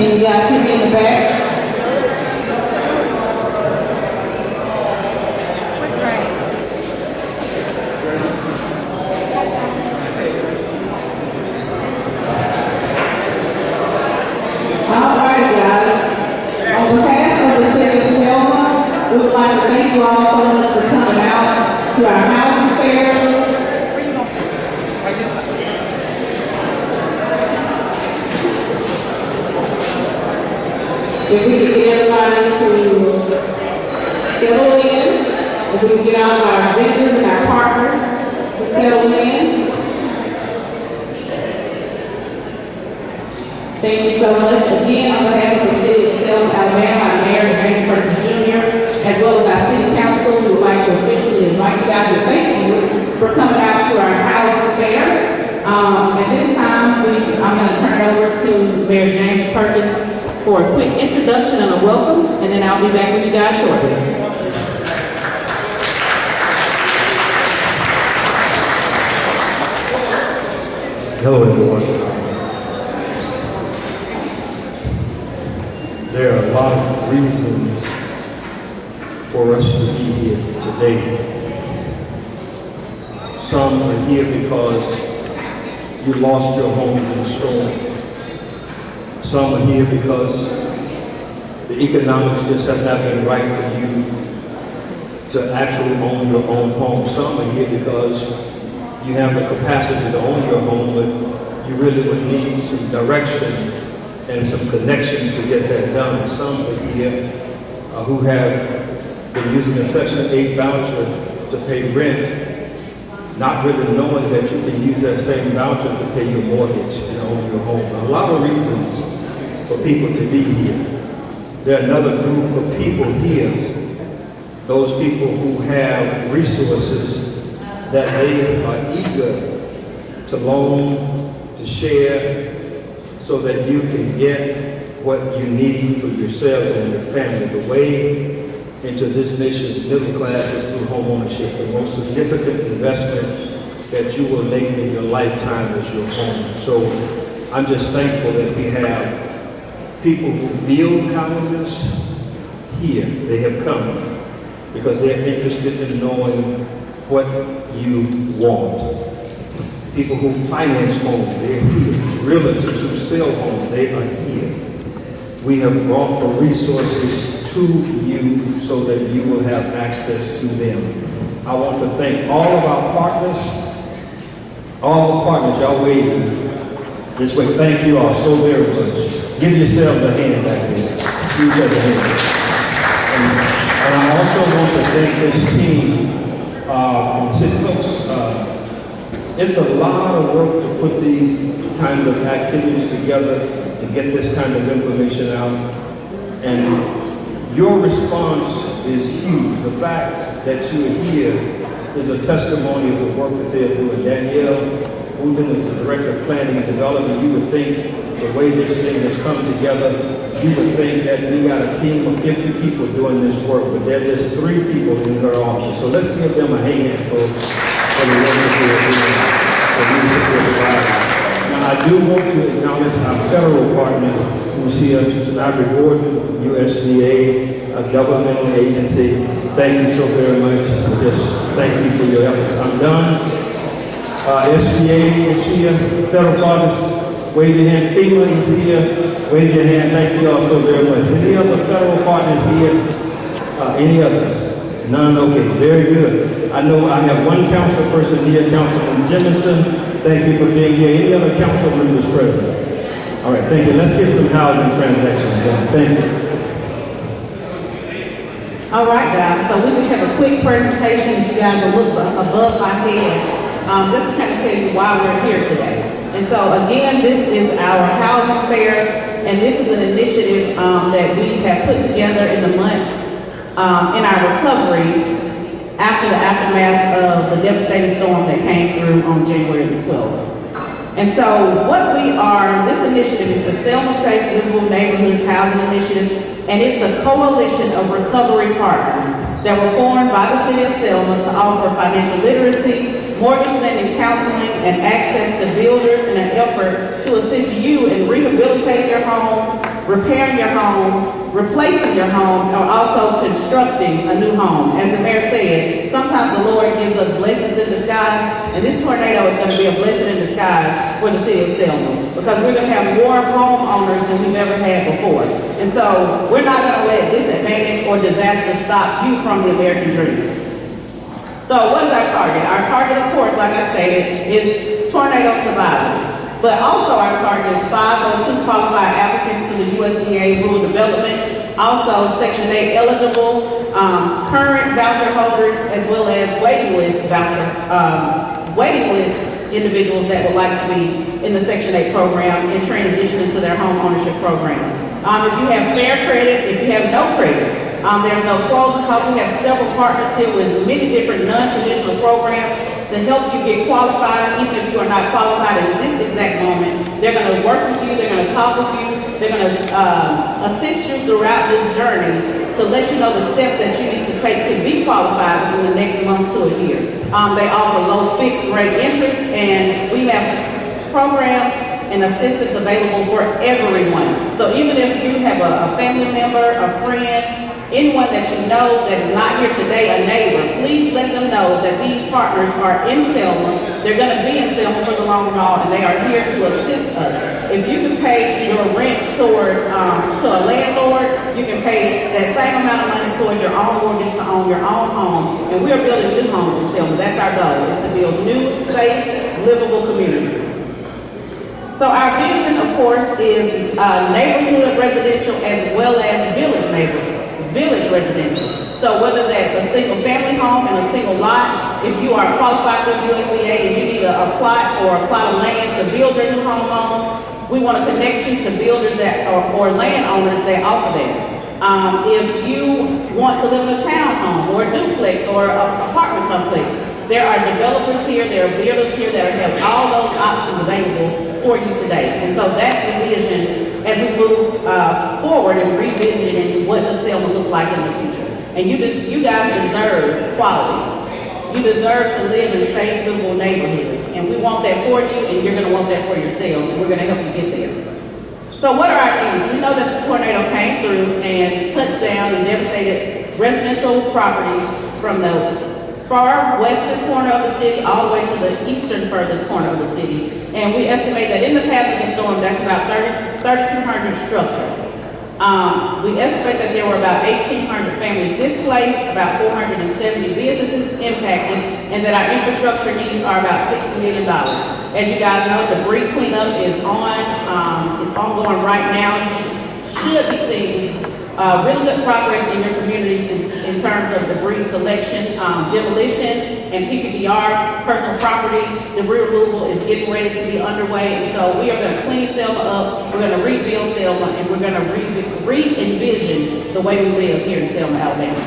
Can you guys hear me in the back? All right, guys. On behalf of the city of Selma, we would like to thank you all so much for coming out to our housing fair. If we could get everybody to settle in, if we could get all of our vendors and our partners to settle in. Thank you so much. Again, on behalf of the city of Selma, Alabama, our mayor, James Perkins Jr., as well as our city council, we would like to officially invite you guys to thank you for coming out to our housing fair. At this time, I'm going to turn it over to Mayor James Perkins for a quick introduction and a welcome, and then I'll be back with you guys shortly. Hello, everyone. There are a lot of reasons for us to be here today. Some are here because you lost your homes in the storm. Some are here because the economics just have not been right for you to actually own your own home. Some are here because you have the capacity to own your home, but you really would need some direction and some connections to get that done. Some are here who have been using a Section 8 voucher to pay rent, not really knowing that you can use that same voucher to pay your mortgage and own your home. A lot of reasons for people to be here. There are another group of people here, those people who have resources that they are eager to loan, to share, so that you can get what you need for yourselves and your family. The way into this nation's middle class is through home ownership. The most significant investment that you will make in your lifetime is your home. So I'm just thankful that we have people who build houses here. They have come because they're interested in knowing what you want. People who finance homes, they're here. Realtors who sell homes, they are here. We have brought the resources to you so that you will have access to them. I want to thank all of our partners, y'all waving this way. Thank you all so very much. Give yourselves a hand back there. Give yourselves a hand. And I also want to thank this team from the city folks. It's a lot of work to put these kinds of activities together to get this kind of information out. And your response is huge. The fact that you are here is a testimony of the work that they're doing. Danielle Wooten is the Director of Planning and Development. You would think the way this thing has come together, you would think that we got a team of 50 people doing this work, but there are just 3 people in her office. So let's give them a hand for the work that they're doing, for leadership they're providing. Now, I do want to acknowledge our federal partner who's here, Mr. Ivory Gordon, USDA, a governmental agency. Thank you so very much. Just thank you for your efforts. I'm done. SBA is here, federal partners. Wave your hand. FEMA is here. Wave your hand. Thank you all so very much. Any other federal partners here? Any others? None? Okay, very good. I know I have one council person here, Councilman Jemison. Thank you for being here. Any other council members present? All right, thank you. Let's get some housing transactions done. Thank you. All right, guys. So we just have a quick presentation. If you guys will look above my head, just to kind of tell you why we're here today. And so again, this is our housing fair, and this is an initiative that we have put together in the months in our recovery after the aftermath of the devastating storm that came through on January the 12th. And so what we are, this initiative is the Selma Safe Livable Neighborhoods Housing Initiative, and it's a coalition of recovery partners that were formed by the city of Selma to offer financial literacy, mortgage lending, counseling, and access to builders in an effort to assist you in rehabilitating your home, repairing your home, replacing your home, or also constructing a new home. As the mayor said, sometimes the Lord gives us blessings in disguise, and this tornado is going to be a blessing in disguise for the city of Selma, because we're going to have more homeowners than we've ever had before. And so we're not going to let disadvantage or disaster stop you from the American dream. So what is our target? Our target, of course, like I stated, is tornado survivors. But also our target is 502 qualified applicants for the USDA Rural Development, also Section 8 eligible, current voucher holders, as well as waiting list individuals that would like to be in the Section 8 program and transition into their home ownership program. If you have fair credit, if you have no credit, there's no closing costs. We have several partners here with many different non-traditional programs to help you get qualified. Even if you are not qualified in this exact moment, they're going to work with you, they're going to talk with you, they're going to assist you throughout this journey to let you know the steps that you need to take to be qualified within the next month to a year. They offer low fixed rate interest, and we have programs and assistance available for everyone. So even if you have a family member, a friend, anyone that you know that is not here today, a neighbor, please let them know that these partners are in Selma. They're going to be in Selma for the long haul, and they are here to assist us. If you can pay your rent to a landlord, you can pay that same amount of money towards your own mortgage to own your own home. And we are building new homes in Selma. That's our goal, is to build new, safe, livable communities. So our vision, of course, is neighborhood residential as well as village residential. So whether that's a single family home and a single lot, if you are qualified through USDA and you need a plot or a plot of land to build your new home on, we want to connect you to builders that or landowners that offer that. If you want to live in a townhome or a duplex or an apartment complex, there are developers here, there are builders here that have all those options available for you today. And so that's the vision as we move forward and revisiting what does Selma look like in the future. And you guys deserve quality. You deserve to live in safe, livable neighborhoods. And we want that for you, and you're going to want that for yourselves, and we're going to help you get there. So what are our needs? We know that the tornado came through and touched down and devastated residential properties from the far western corner of the city all the way to the eastern furthest corner of the city. And we estimate that in the path of the storm, that's about 3,200 structures. We estimate that there were about 1,800 families displaced, about 470 businesses impacted, and that our infrastructure needs are about $60 million. As you guys know, debris cleanup is it's ongoing right now. You should be seeing really good progress in your communities in terms of debris collection, demolition, and PPDR, personal property debris removal is getting ready to be underway. And so we are going to clean Selma up, we're going to rebuild Selma, and we're going to re-envision the way we live here in Selma, Alabama.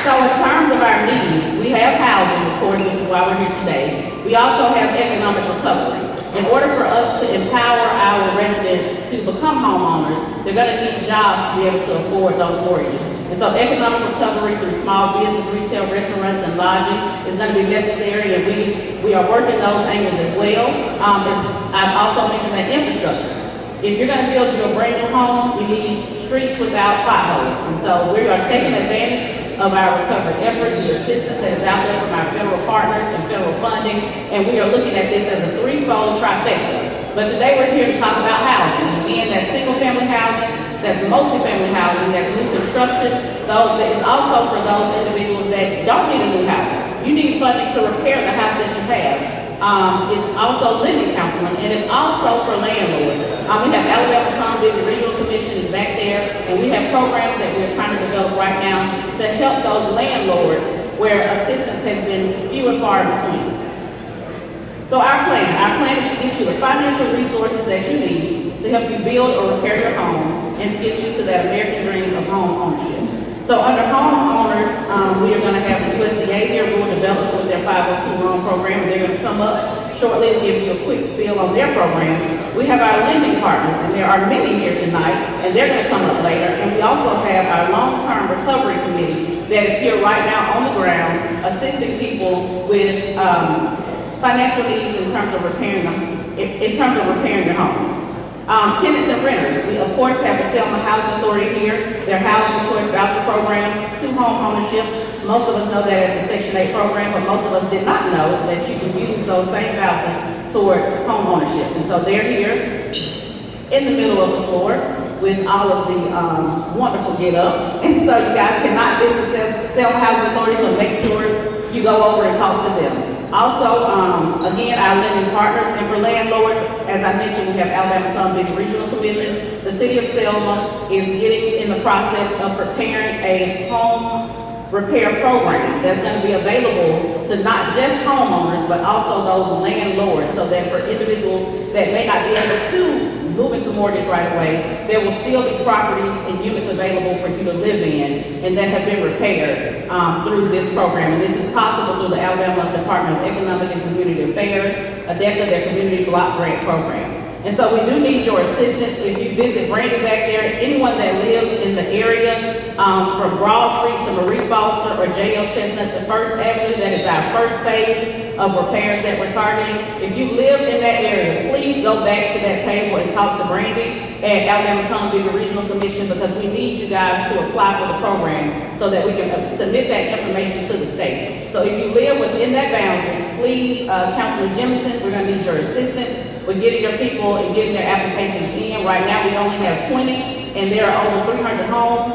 So in terms of our needs, we have housing, of course, which is why we're here today. We also have economic recovery. In order for us to empower our residents to become homeowners, they're going to need jobs to be able to afford those mortgages. And so economic recovery through small business, retail, restaurants, and lodging is going to be necessary, and we are working those angles as well. I've also mentioned that infrastructure. If you're going to build you a brand new home, you need streets without potholes. And so we are taking advantage of our recovery efforts, the assistance that is out there from our federal partners and federal funding, and we are looking at this as a threefold trifecta. But today we're here to talk about housing. And again, that's single-family housing, that's multi-family housing, that's new construction. Though it's also for those individuals that don't need a new house. You need funding to repair the house that you have. It's also lending counseling, and it's also for landlords. We have Alabama Tom Big Regional Commission is back there, and we have programs that we're trying to develop right now to help those landlords where assistance has been few and far between. So our plan is to get you the financial resources that you need to help you build or repair your home and to get you to that American dream of home ownership. So under homeowners, we are going to have the USDA here who will develop with their 502 loan program, and they're going to come up shortly and give you a quick spiel on their programs. We have our lending partners, and there are many here tonight, and they're going to come up later. And we also have our long-term recovery committee that is here right now on the ground, assisting people with financial needs in terms of repairing your homes. Tenants and renters, we of course have the Selma Housing Authority here, their Housing Choice Voucher Program, to home ownership. Most of us know that as the Section 8 program, but most of us did not know that you can use those same vouchers toward home ownership. And so they're here in the middle of the floor with all of the wonderful get up. And so you guys cannot miss the Selma Housing Authority, so make sure you go over and talk to them. Also, again, our lending partners, and for landlords, as I mentioned, we have Alabama Tom Big Regional Commission. The City of Selma is getting in the process of preparing a home repair program that's going to be available to not just homeowners, but also those landlords, so that for individuals that may not be able to move into mortgage right away, there will still be properties and units available for you to live in and that have been repaired through this program. And this is possible through the Alabama Department of Economic and Community Affairs, ADECA, their Community Block Grant Program. And so we do need your assistance. If you visit Brandy back there, anyone that lives in the area, from Broad Street to Marie Foster or J.L. Chestnut to First Avenue, that is our first phase of repairs that we're targeting. If you live in that area, please go back to that table and talk to Brandy at Alabama Tom Bigger Regional Commission, because we need you guys to apply for the program so that we can submit that information to the state. So if you live within that boundary, please, Councilman Jemison, we're going to need your assistance with getting your people and getting their applications in. Right now, we only have 20, and there are over 300 homes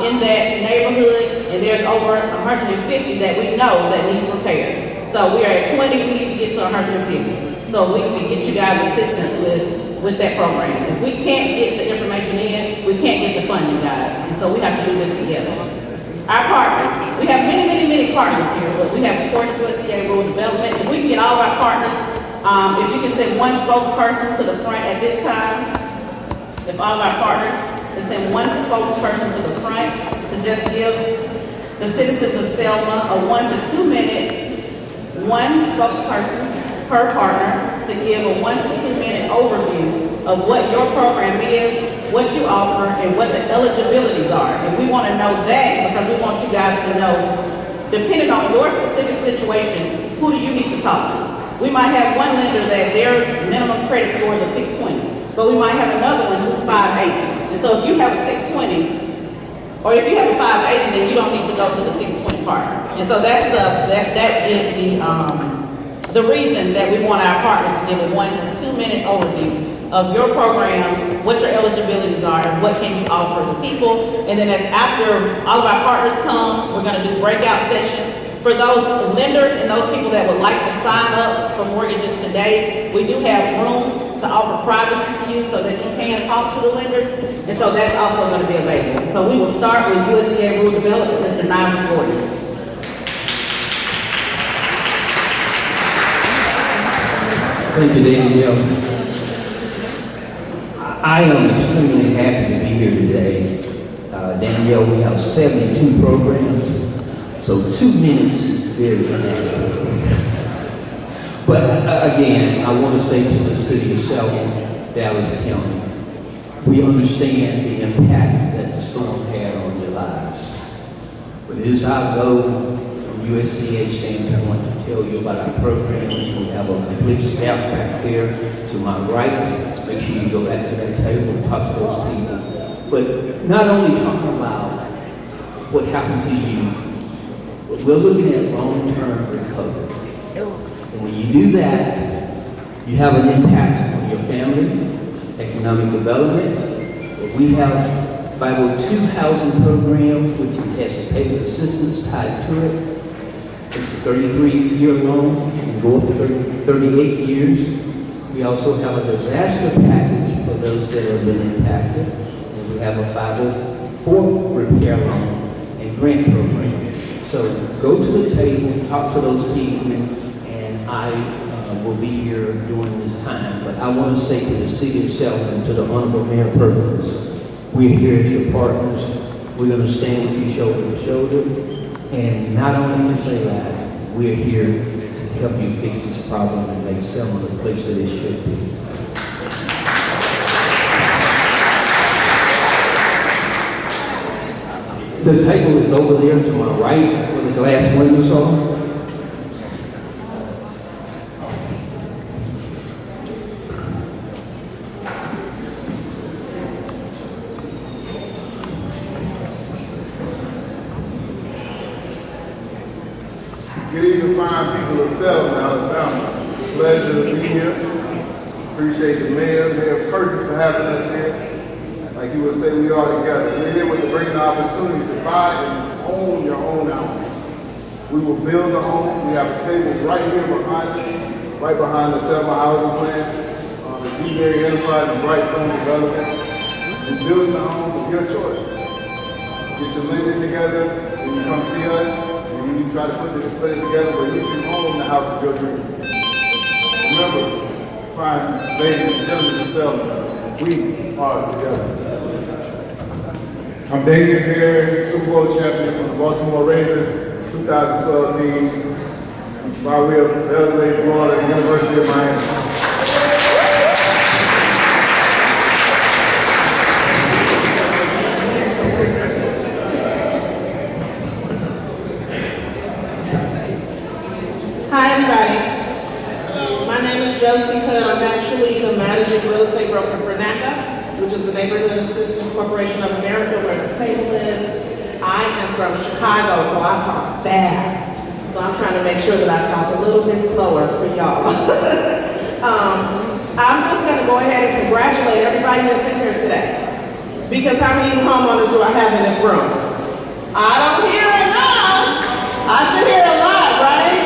in that neighborhood, and there's over 150 that we know that needs repairs. So we are at 20, we need to get to 150. So we can get you guys assistance with that program. If we can't get the information in, we can't get the funding, guys. And so we have to do this together. Our partners, we have many partners here, but we have, of course, USDA Rural Development. If we can get all of our partners, if you can send one spokesperson to the front at this time, if all of our partners can send one spokesperson to the front to just give the citizens of Selma a 1 to 2 minute, one spokesperson per partner to give a 1 to 2 minute overview of what your program is, what you offer, and what the eligibilities are. And we want to know that because we want you guys to know, depending on your specific situation, who do you need to talk to? We might have one lender that their minimum credit score is a 620, but we might have another one who's 580. And so if you have a 620, or if you have a 580, then you don't need to go to the 620 partner. And so that is the reason that we want our partners to give a 1 to 2 minute overview of your program, what your eligibilities are, and what can you offer the people. And then after all of our partners come, we're going to do breakout sessions. For those lenders and those people that would like to sign up for mortgages today, we do have rooms to offer privacy to you so that you can talk to the lenders. And so that's also going to be available. So we will start with USDA Rural Development, Mr. Nigel Gordon. Thank you, Danielle. I am extremely happy to be here today. Danielle, we have 72 programs, so 2 minutes is very inadequate. But again, I want to say to the city of Selma, Dallas County, we understand the impact that the storm had on your lives. But it is our goal from USDA standpoint to tell you about our programs. We have a complete staff back there to my right. Make sure you go back to that table and talk to those people. But not only talking about what happened to you, but we're looking at long-term recovery. And when you do that, you have an impact on your family, economic development. But we have 502 housing program, which has payment assistance tied to it. It's a 33-year loan, it can go up to 38 years. We also have a disaster package for those that have been impacted. And we have a 504 repair loan and grant program. So go to the table, talk to those people, and I will be here during this time. But I want to say to the city of Selma and to the Honorable Mayor Perkins, we're here as your partners. We're going to stand with you shoulder to shoulder. And not only to say that, we're here to help you fix this problem and make Selma the place that it should be. The table is over there to my right where the glass windows are. fine people of Selma, Alabama. It's a pleasure to be here. Appreciate the Mayor Perkins for having us here. Like you would say, we are together. We're here with the bringing the opportunity to buy and own your own house. We will build a home. We have a table right here behind us, right behind the Selma housing plan, the D-Berry Enterprise and Brightstone Development. We're building the homes of your choice. Get your lending together, and you come see us, and you try to put it together where you can own the house of your dreams. Remember, fine ladies and gentlemen of Selma, we are together. I'm Damian Perry, Super Bowl champion from the Baltimore Ravens 2012 team, by way of LA, Florida, University of Miami. Hi everybody. My name is Josie Hood. I'm actually the managing real estate broker for NACA, which is the Neighborhood Assistance Corporation of America, where the table is. I am from Chicago, so I talk fast. So I'm trying to make sure that I talk a little bit slower for y'all. I'm just gonna go ahead and congratulate everybody that's in here today. Because how many new homeowners do I have in this room? I don't hear enough. I should hear a lot, right?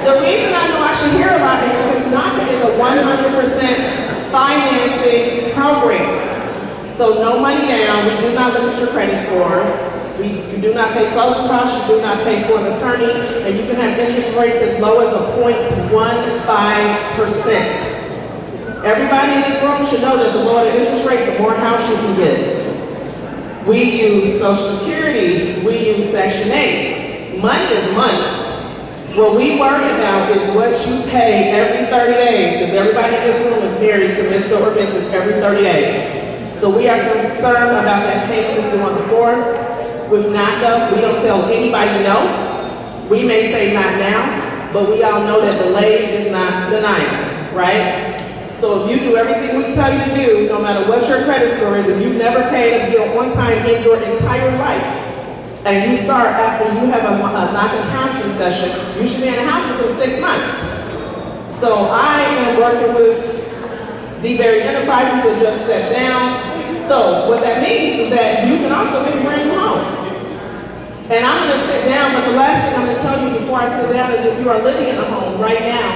The reason I know I should hear a lot is because NACA is a 100% financing program. So no money down, we do not look at your credit scores. You do not pay closing costs, you do not pay for an attorney, and you can have interest rates as low as a 0.15%. Everybody in this room should know that the lower the interest rate, the more house you can get. We use Social Security, we use Section 8. Money is money. What we worry about is what you pay every 30 days, because everybody in this room is married to Mr. or Mrs. every 30 days. So we are concerned about that payment that's due on the 4th. With NACA, we don't tell anybody no. We may say not now, but we all know that delay is not denial, right? So if you do everything we tell you to do, no matter what your credit score is, if you've never paid a bill one time in your entire life, and you start after you have a NACA counseling session, you should be in the house within 6 months. So I am working with D-Berry Enterprises that just sat down. So what that means is that you can also get a brand new home. And I'm gonna sit down, but the last thing I'm gonna tell you before I sit down is if you are living in a home right now,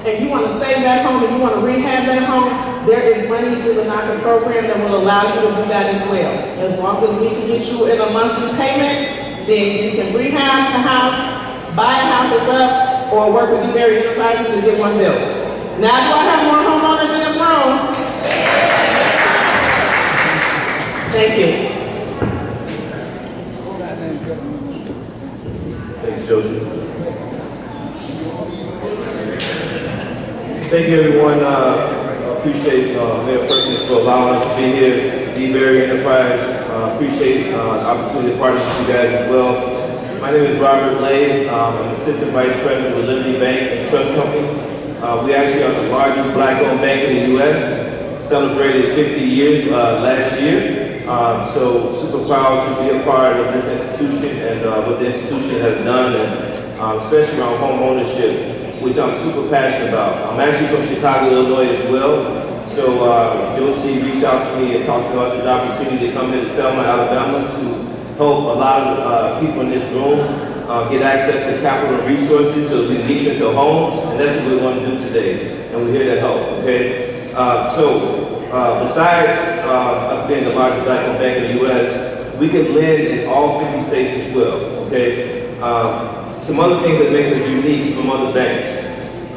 and you wanna save that home and you wanna rehab that home, there is money through the NACA program that will allow you to do that as well. As long as we can get you in a monthly payment, then you can rehab the house, buy a house that's up, or work with D-Berry Enterprises and get one built. Now, do I have more homeowners in this room? Thank you. Thanks, Joseph. Thank you, everyone. Appreciate Mayor Perkins for allowing us to be here to D-Berry Enterprise. Appreciate the opportunity to partner with you guys as well. My name is Robert Lay. I'm Assistant Vice President with Liberty Bank and Trust Company. We actually are the largest black-owned bank in the U.S. Celebrated 50 years last year. So super proud to be a part of this institution and what the institution has done, and especially around home ownership, which I'm super passionate about. I'm actually from Chicago, Illinois as well. So Josie reached out to me and talked about this opportunity to come here to Selma, Alabama to help a lot of people in this room get access to capital and resources so we can get you into homes, and that's what we want to do today, and we're here to help, okay? Besides us being the largest black-owned bank in the U.S., we can lend in all 50 states as well, okay? Some other things that makes us unique from other banks.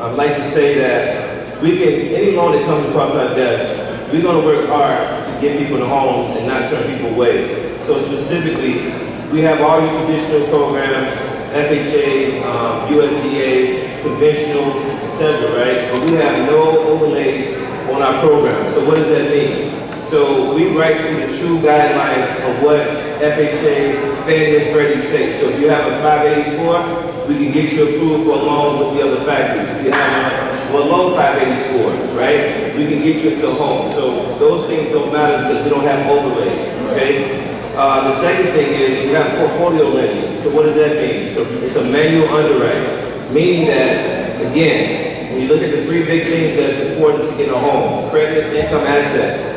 I'd like to say that we can, any loan that comes across our desk, we're gonna work hard to get people into homes and not turn people away. So specifically, we have all your traditional programs, FHA, USDA, conventional, etc., right? But we have no overlays on our program. So what does that mean? So we write to the true guidelines of what FHA, Fannie and Freddie say. So if you have a 580 score, we can get you approved for a loan with the other factors. If you have a low 580 score, right, we can get you into a home. So those things don't matter because we don't have overlays, okay? The second thing is we have portfolio lending. So what does that mean? So it's a manual underwriting. Meaning that, again, when you look at the three big things that's important to get a home, credit, income, assets,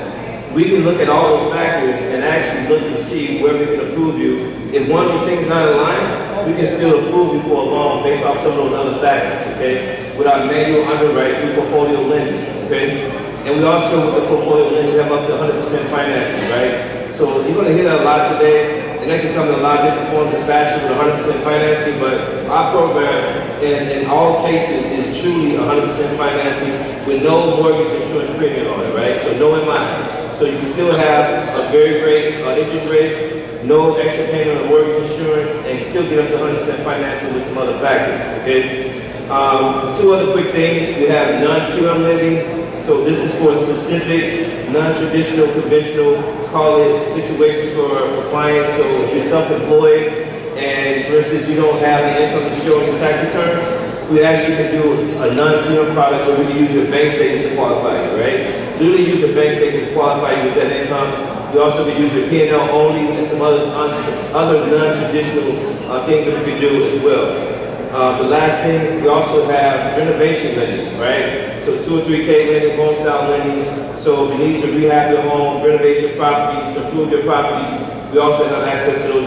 we can look at all those factors and actually look and see where we can approve you. If one of those things is not aligned, we can still approve you for a loan based off some of those other factors, okay? With our manual underwrite through portfolio lending, okay? And we also, with the portfolio lending, we have up to 100% financing, right? So you're gonna hear that a lot today, and that can come in a lot of different forms and fashion with 100% financing, but our program, in all cases, is truly 100% financing with no mortgage insurance premium on it, right? So no MI. So you can still have a very great interest rate, no extra payment on mortgage insurance, and still get up to 100% financing with some other factors, okay? Two other quick things. We have non-QM lending. So this is for specific, non-traditional, conventional, call it situations for clients. So if you're self-employed and, for instance, you don't have the income to show in your tax returns, we actually can do a non-QM product where we can use your bank statements to qualify you, right? Literally use your bank statements to qualify you with that income. You also can use your P&L only and some other non-traditional things that we can do as well. The last thing, we also have renovation lending, right? So 2 or 3K lending, home style lending. So if you need to rehab your home, renovate your properties, to improve your properties, we also have access to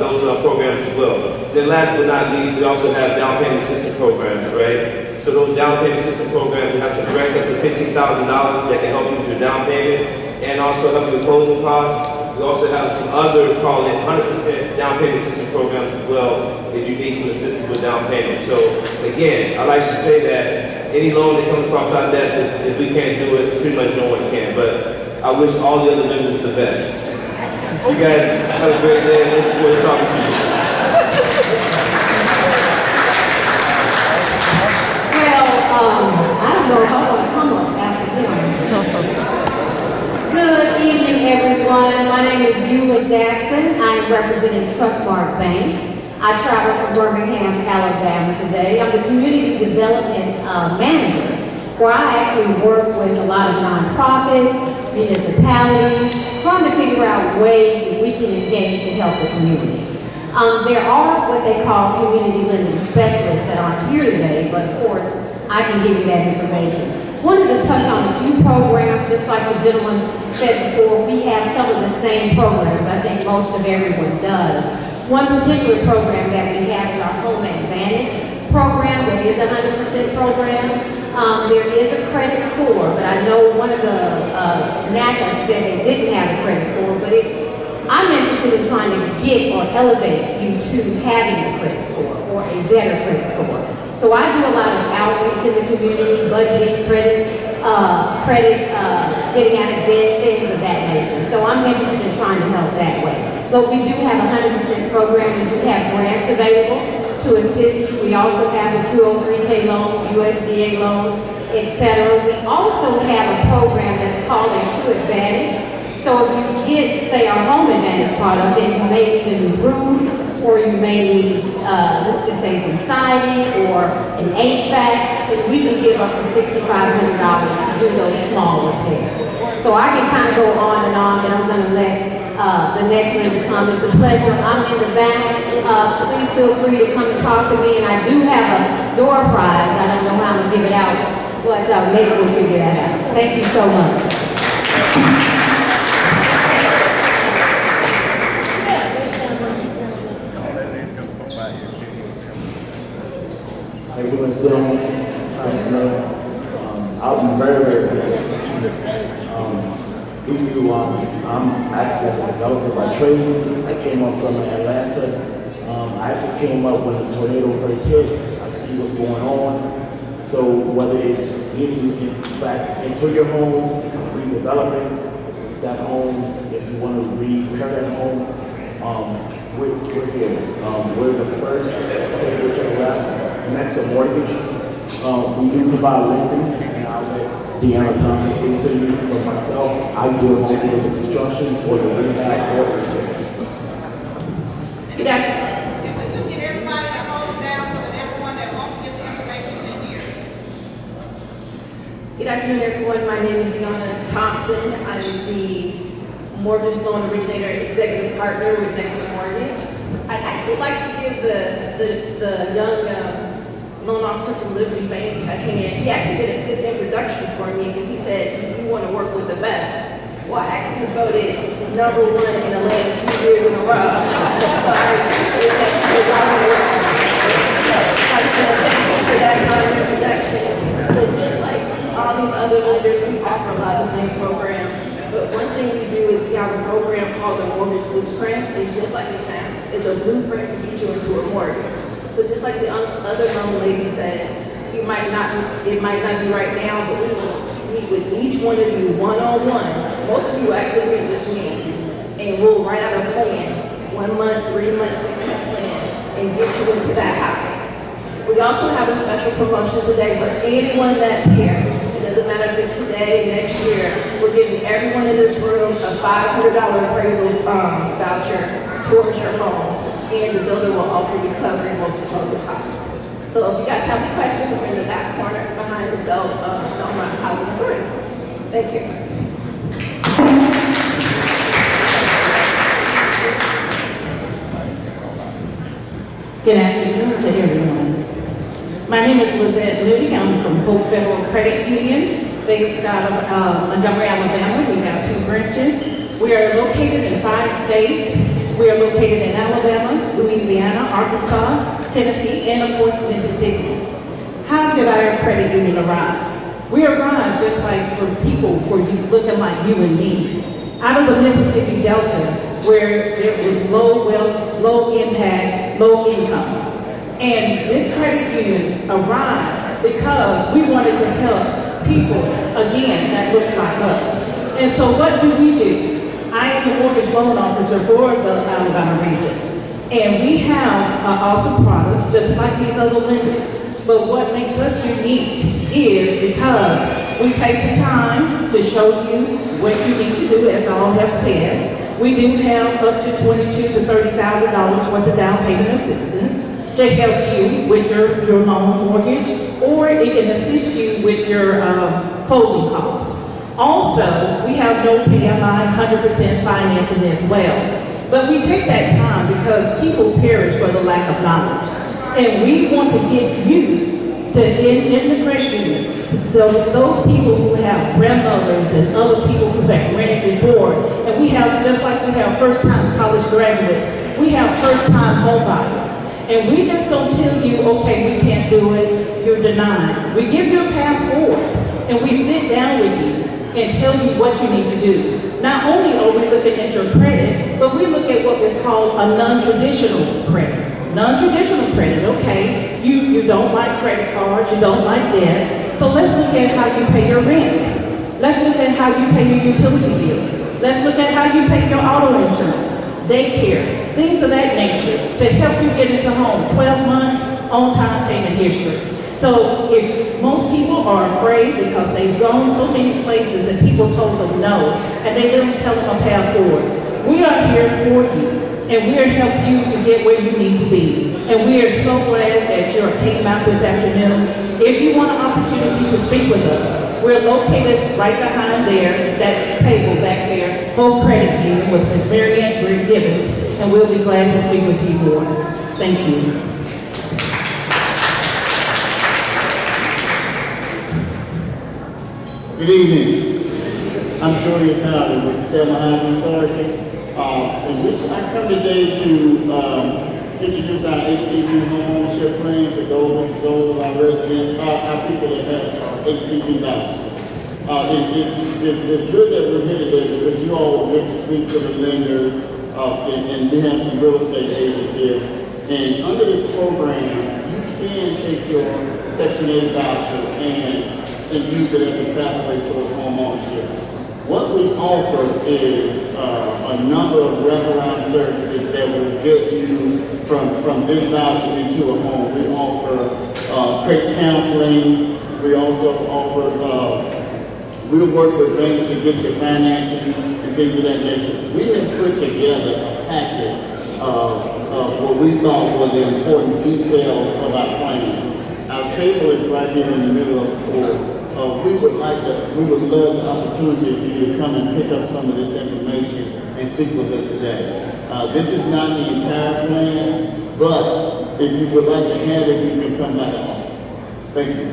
those programs as well. Then last but not least, we also have down payment assistance programs, right? So those down payment assistance programs, we have some grants up to $15,000 that can help you with your down payment and also help you with closing costs. We also have some other, call it 100% down payment assistance programs as well if you need some assistance with down payment. So again, I like to say that any loan that comes across our desk, if we can't do it, pretty much no one can. But I wish all the other lenders the best. You guys have a great day. I'm looking forward to talking to you. Well, I don't know if I want to come up after him. Good evening, everyone. My name is Eula Jackson. I am representing Trustmark Bank. I travel from Birmingham, Alabama today. I'm the Community Development Manager, where I actually work with a lot of nonprofits, municipalities, trying to figure out ways that we can engage to help the community. There are what they call community lending specialists that aren't here today, but of course, I can give you that information. Wanted to touch on a few programs, just like the gentleman said before. We have some of the same programs. I think most of everyone does. One particular program that we have is our Home Advantage program. That is a 100% program. There is a credit score, but I know one of the NACA said they didn't have a credit score, but I'm interested in trying to get or elevate you to having a credit score or a better credit score. So I do a lot of outreach in the community, budgeting, credit, getting out of debt, things of that nature. So I'm interested in trying to help that way. But we do have a 100% program. We do have grants available to assist you. We also have a 203K loan, USDA loan, etc. We also have a program that's called a True Advantage. So if you get, say, our Home Advantage product, then you may need a new roof, or you may need, let's just say, some siding or an HVAC, and we can give up to $6,500 to do those small repairs. So I can kind of go on, and I'm going to let the next lender come. It's a pleasure. I'm in the back. Please feel free to come and talk to me, and I do have a door prize. I don't know how I'm going to give it out, but maybe we'll figure that out. Thank you so much. How you doing, Selma? I'll be very, very quick. I'm actually a developer by trade. I came up from Atlanta. I actually came up when the tornado first hit. I see what's going on. So whether it's getting back into your home, redeveloping that home, if you want to repair that home, we're here. We're the first to take your check left. Next to mortgage, we do provide lending, and I'll let Deanna Thompson speak to you. But myself, I deal mostly with the construction or the rehab or the repair. Good afternoon. If we could get everybody to hold it down so that everyone that wants to get the information can hear. Good afternoon, everyone. My name is Deanna Thompson. I'm the mortgage loan originator and executive partner with Next Mortgage. I'd actually like to give the young loan officer from Liberty Bank a hand. He actually did a good introduction for me because he said, you want to work with the best. Well, I actually was voted #1 in Atlanta 2 years in a row. So I appreciate that. So I just want to thank you for that kind of introduction. But just like all these other lenders, we offer a lot of the same programs. But one thing we do is we have a program called the Mortgage Blueprint. It's just like it sounds. It's a blueprint to get you into a mortgage. So just like the other young lady said, it might not be right now, but we will meet with each one of you one-on-one. Most of you actually meet with me, and we'll write out a plan, 1 month, 3 month, 6 month plan, and get you into that house. We also have a special promotion today for anyone that's here. It doesn't matter if it's today, next year. We're giving everyone in this room a $500 appraisal voucher towards your home, and the builder will also be covering most of the costs. So if you guys have any questions, we're in the back corner behind the Selma Housing Authority. Thank you. Good afternoon to everyone. My name is Lizette Moody. I'm from Hope Federal Credit Union, based out of Montgomery, Alabama. We have 2 branches. We are located in 5 states. We are located in Alabama, Louisiana, Arkansas, Tennessee, and of course, Mississippi. How did our credit union arrive? We arrived just like for people looking like you and me, out of the Mississippi Delta, where there is low wealth, low impact, low income. And this credit union arrived because we wanted to help people, again, that looks like us. And so what do? I am the mortgage loan officer for the Alabama region. And we have an awesome product, just like these other lenders. But what makes us unique is because we take the time to show you what you need to do, as all have said. We do have up to $22,000 to $30,000 worth of down payment assistance to help you with your loan mortgage, or it can assist you with your closing costs. Also, we have no PMI, 100% financing as well. But we take that time because people perish for the lack of knowledge. And we want to get you to, in the credit union, those people who have grandmothers and other people who have rented before. And we have, just like we have first-time college graduates, we have first-time home buyers. And we just don't tell you, okay, we can't do it, you're denied. We give you a path forward, and we sit down with you and tell you what you need to do. Not only are we looking at your credit, but we look at what is called a non-traditional credit. Non-traditional credit, okay, you don't like credit cards, you don't like debt, so let's look at how you pay your rent. Let's look at how you pay your utility bills. Let's look at how you pay your auto insurance, daycare, things of that nature to help you get into home. 12 months on-time payment history. So if most people are afraid because they've gone so many places and people told them no, and they didn't tell them a path forward, we are here for you, and we are helping you to get where you need to be. And we are so glad that you came out this afternoon. If you want an opportunity to speak with us, we're located right behind there, that table back there, Hope Credit Union with Ms. Marianne Gibbons, and we'll be glad to speak with you more. Thank you. Good evening. I'm Julius Howard with Selma Housing Authority. I come today to introduce our HCB homeownership plan to those of our residents, our people that have HCB vouchers. It's good that we're here today because you all will get to speak to the lenders, and we have some real estate agents here. And under this program, you can take your Section 8 voucher and use it as a pathway towards home ownership. What we offer is a number of wraparound services that will get you from this voucher into a home. We offer credit counseling. We also offer, we'll work with banks to get your financing and things of that nature. We have put together a packet of what we thought were the important details of our plan. Our table is right here in the middle of the floor. We would love the opportunity for you to come and pick up some of this information and speak with us today. This is not the entire plan, but if you would like to have it, you can come by the office. Thank you.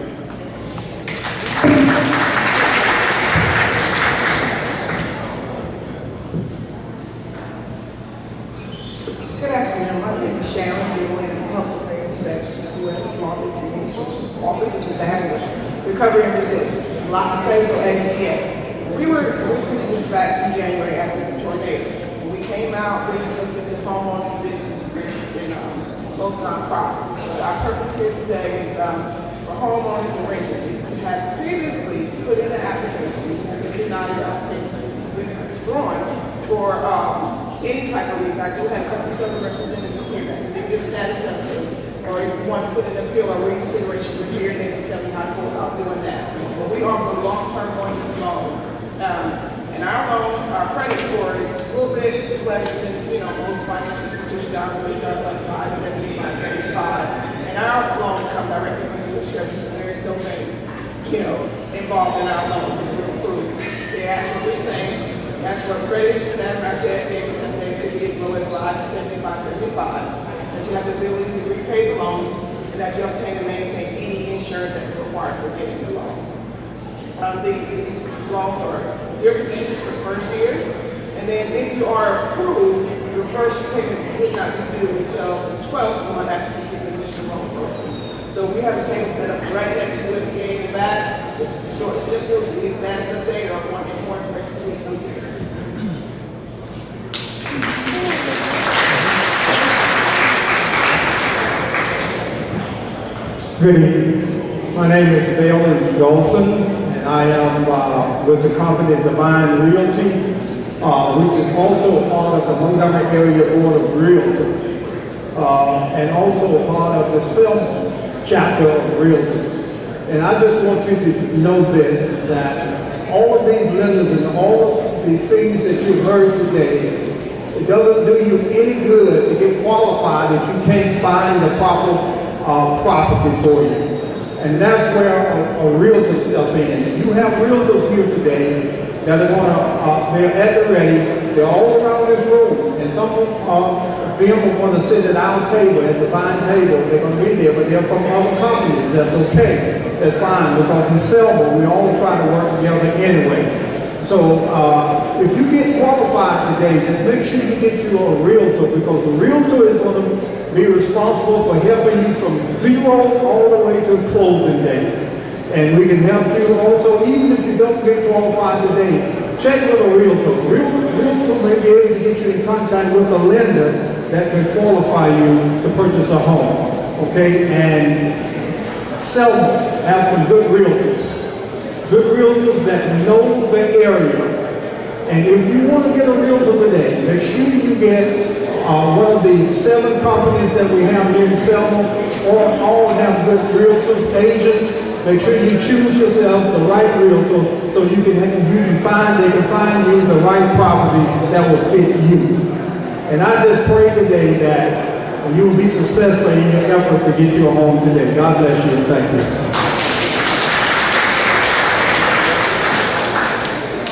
Good afternoon. My name is Sharon Dewey, I'm a public affairs specialist, U.S. Small Business Administration, Office of Disaster Recovery and Resilience. There's a lot to say, so SCA. We were originally dispatched in January after the tornado. When we came out, we assisted homeowners, businesses, renters, and most nonprofits. But our purpose here today is for homeowners and renters. If you had previously put in an application, you have been denied your application withdrawn for any type of reason. I do have customer service representatives here that can give status update, or if you want to put an appeal or reconsideration, we're here and they can tell you how to go about doing that. But we offer long-term mortgage loans. And our loan, our credit score is a little bit less than, most financial institutions down the way start like 570, 575. And our loans come directly from the insurance, so there is no thing, involved in our loans. They ask for three things. They ask for credit, satisfaction, which I say could be as low as 570, 575. That you have the ability to repay the loan, and that you obtain and maintain any insurance that is required for getting the loan. These loans are 0% interest for the first year, and then if you are approved, your first payment would not be due until the 12th month after you receive the initial loan proceeds. So we have a table set up right next to USDA in the back. It's short and simple. If you need a status update or want more information, please come see us. Good evening. My name is Bailey Dolson, and I am with the company Divine Realty, which is also a part of the Montgomery Area Board of Realtors, and also a part of the Selma chapter of Realtors. And I just want you to know this, that all of these lenders and all of the things that you've heard today, it doesn't do you any good to get qualified if you can't find the proper property for you. And that's where a realtor step in. You have realtors here today that are they're at the ready, they're all around this room, and some of them are going to sit at our table, at the Divine table, they're going to be there, but they're from other companies. That's okay, that's fine, because we sell them, we all try to work together anyway. So if you get qualified today, just make sure you get you a realtor, because the realtor is going to be responsible for helping you from zero all the way to closing day. And we can help you also, even if you don't get qualified today, check with a realtor. Realtor may be able to get you in contact with a lender that can qualify you to purchase a home. Okay, and Selma have some good realtors. Good realtors that know the area. And if you want to get a realtor today, make sure you get one of the 7 companies that we have here in Selma, or all have good realtors, agents. Make sure you choose yourself the right realtor so they can find you the right property that will fit you. And I just pray today that you will be successful in your effort to get you a home today. God bless you and thank you.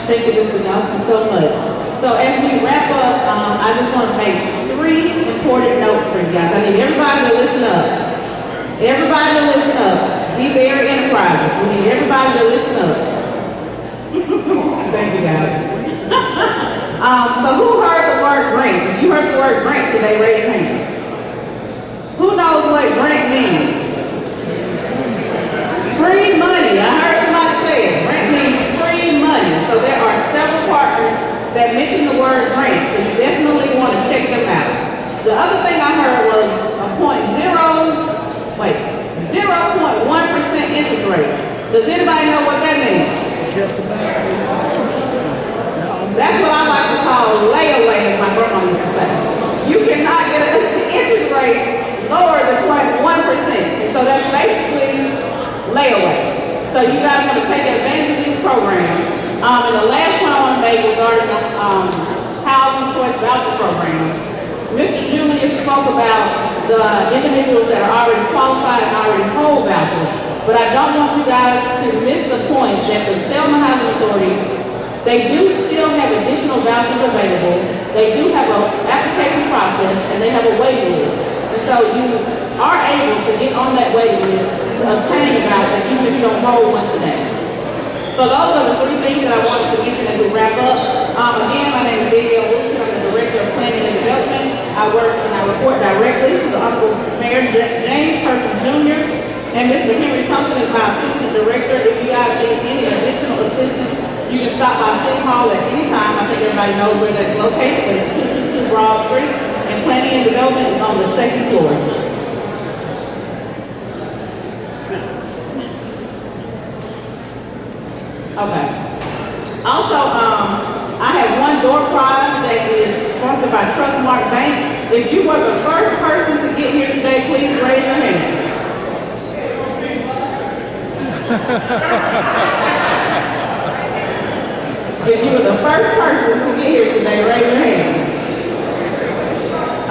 Thank you, Mr. Nelson, so much. So as we wrap up, I just want to make 3 important notes for you guys. I need everybody to listen up. Everybody to listen up. Be very enterprises. We need everybody to listen up. Thank you, guys. So who heard the word grant? If you heard the word grant today, raise your hand. Who knows what grant means? Free money. I heard somebody say it. Grant means free money. So there are several partners that mention the word grant, so you definitely want to check them out. The other thing I heard was a 0.1% interest rate. Does anybody know what that means? That's what I like to call layaway, as my grandma used to say. You cannot get an interest rate lower than 0.1%. And so that's basically layaway. So you guys want to take advantage of these programs. And the last one I want to make regarding the Housing Choice Voucher Program, Mr. Julius spoke about the individuals that are already qualified and already hold vouchers. But I don't want you guys to miss the point that the Selma Housing Authority, they do still have additional vouchers available. They do have an application process and they have a waiting list. And so you are able to get on that waiting list to obtain a voucher, even if you don't hold one today. So those are the three things that I wanted to mention as we wrap up. Again, my name is Danielle Wilton. I'm the Director of Planning and Development. I work and I report directly to the Honorable Mayor James Perkins Jr. And Mr. Henry Thompson is my Assistant Director. If you guys need any additional assistance, you can stop by City Hall at any time. I think everybody knows where that's located, but it's 222 Broad Street, and Planning and Development is on the second floor. Okay. Also, I have one door prize that is sponsored by Trustmark Bank. If you were the first person to get here today, please raise your hand. If you were the first person to get here today, raise your hand.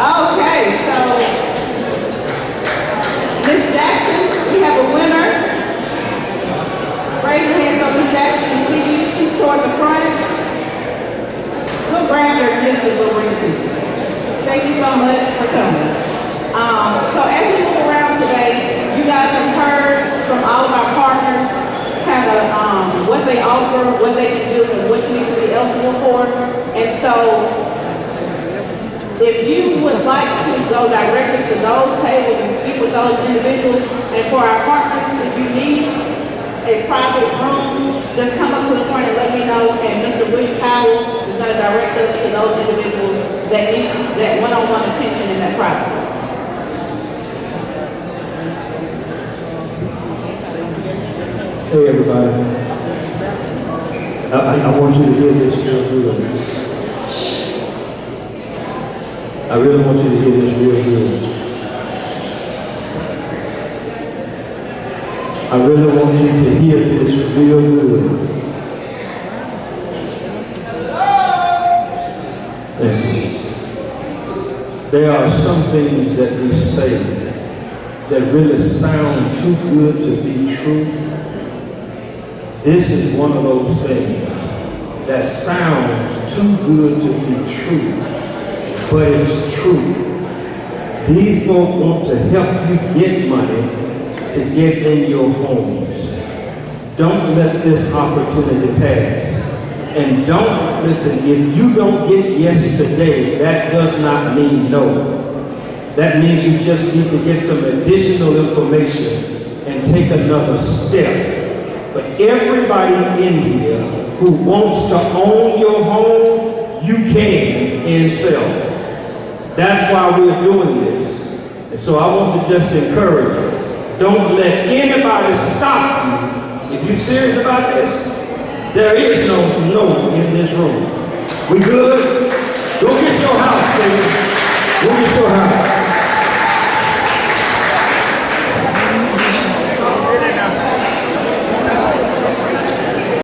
Okay, so Miss Jackson, we have a winner. Raise your hand so Miss Jackson can see you. She's toward the front. We'll grab your gift and we'll bring it to you. Thank you so much for coming. So as we move around today, you guys have heard from all of our partners kind of what they offer, what they can do, and what you need to be eligible for. And so if you would like to go directly to those tables and speak with those individuals, and for our partners, if you need a private room, just come up to the front and let me know, and Mr. William Powell is going to direct us to those individuals that need that one-on-one attention and that privacy. Hey everybody, I want you to hear this real good. I really want you to hear this real good. I really want you to hear this real good. Thank you. There are some things that we say that really sound too good to be true. This is one of those things that sounds too good to be true, but it's true. These folk want to help you get money to get in your homes. Don't let this opportunity pass. And don't, listen, if you don't get yes today, that does not mean no. That means you just need to get some additional information and take another step. But everybody in here who wants to own your home, you can and sell. That's why we're doing this. And so I want to just encourage you. Don't let anybody stop you. If you're serious about this, there is no in this room. We good? Go get your house, baby. Go get your house.